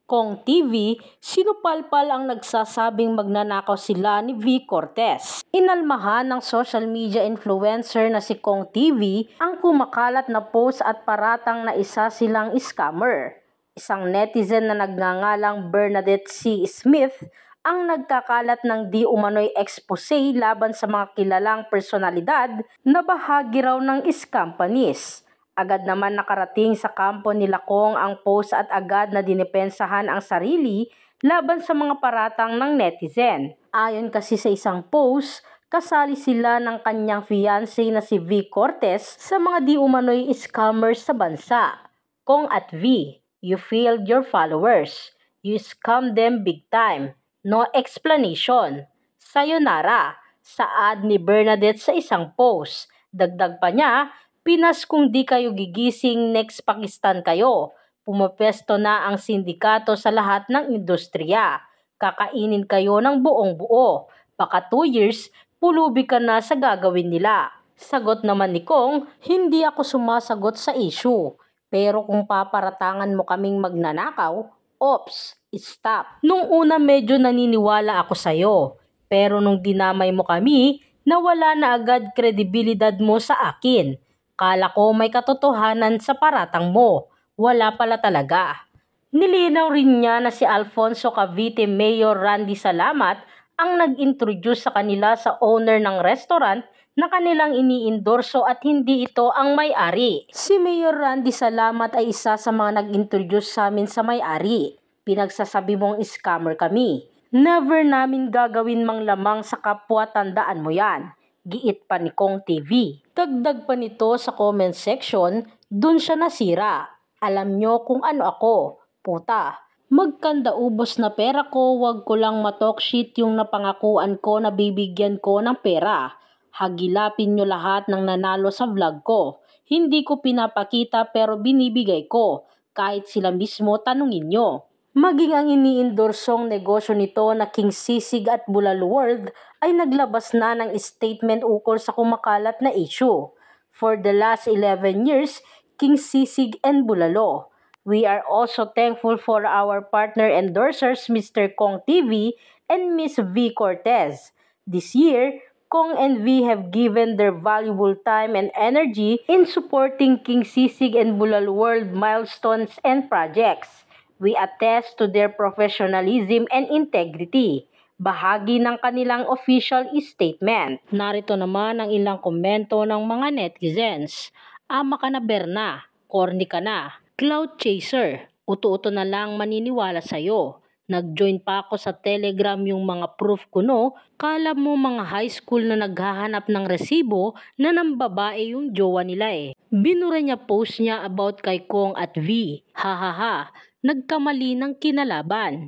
Kong TV, sinupalpal ang nagsasabing magnanakaw sila ni V. Cortez. Inalmahan ng social media influencer na si Kong TV ang kumakalat na post at paratang na isa silang scammer. Isang netizen na nagngangalang Bernadette C. Smith ang nagkakalat ng di umano'y expose laban sa mga kilalang personalidad na bahagi raw ng scam panis. Agad naman nakarating sa kampo nila Kong ang post at agad na dinipensahan ang sarili laban sa mga paratang ng netizen. Ayon kasi sa isang post, kasali sila ng kanyang fiancé na si V. Cortez sa mga di umano'y scammers sa bansa. Kong at V, you failed your followers. You scammed them big time. No explanation. Sayonara, sa ad ni Bernadette sa isang post. Dagdag pa niya, Pinas kung di kayo gigising, next Pakistan kayo. Pumapesto na ang sindikato sa lahat ng industriya. Kakainin kayo ng buong buo. Baka 2 years, pulubi ka na sa gagawin nila. Sagot naman ni Kong, hindi ako sumasagot sa issue. Pero kung paparatangan mo kaming magnanakaw, ops, stop. Nung una medyo naniniwala ako sa'yo. Pero nung dinamay mo kami, nawala na agad kredibilidad mo sa akin. Kala ko may katotohanan sa paratang mo. Wala pala talaga. Nilinaw rin niya na si Alfonso Cavite Mayor Randy Salamat ang nag-introduce sa kanila sa owner ng restaurant na kanilang iniindorso at hindi ito ang may-ari. Si Mayor Randy Salamat ay isa sa mga nag-introduce sa amin sa may-ari. Pinagsasabi mong scammer kami. Never namin gagawin mang lamang sa kapwa, tandaan mo yan. Giit pa ni Kong TV. Dagdag pa nito sa comment section, dun siya nasira. Alam nyo kung ano ako, puta. Magkanda ubos na pera ko, wag ko lang matalk shit yung napangakuan ko na bibigyan ko ng pera. Hagilapin nyo lahat ng nanalo sa vlog ko. Hindi ko pinapakita pero binibigay ko. Kahit sila mismo tanungin nyo. Maging ang iniindorsong negosyo nito na King Sisig at Bulalo World ay naglabas na ng statement ukol sa kumakalat na issue. For the last 11 years, King Sisig and Bulalo. We are also thankful for our partner endorsers Mr. Kong TV and Miss V. Cortez. This year, Kong and V have given their valuable time and energy in supporting King Sisig and Bulalo World milestones and projects. We attest to their professionalism and integrity. Bahagi ng kanilang official statement. Narito naman ang ilang komento ng mga netizens. Ama ka na Berna, corny ka na, cloud chaser, uto-uto na lang maniniwala sa'yo. Nag-join pa ako sa Telegram yung mga proof ko no, kala mo mga high school na naghahanap ng resibo na ng babae yung jowa nila eh. Binura niya post niya about kay Kong at V. Hahaha. Nagkamali ng kinalaban.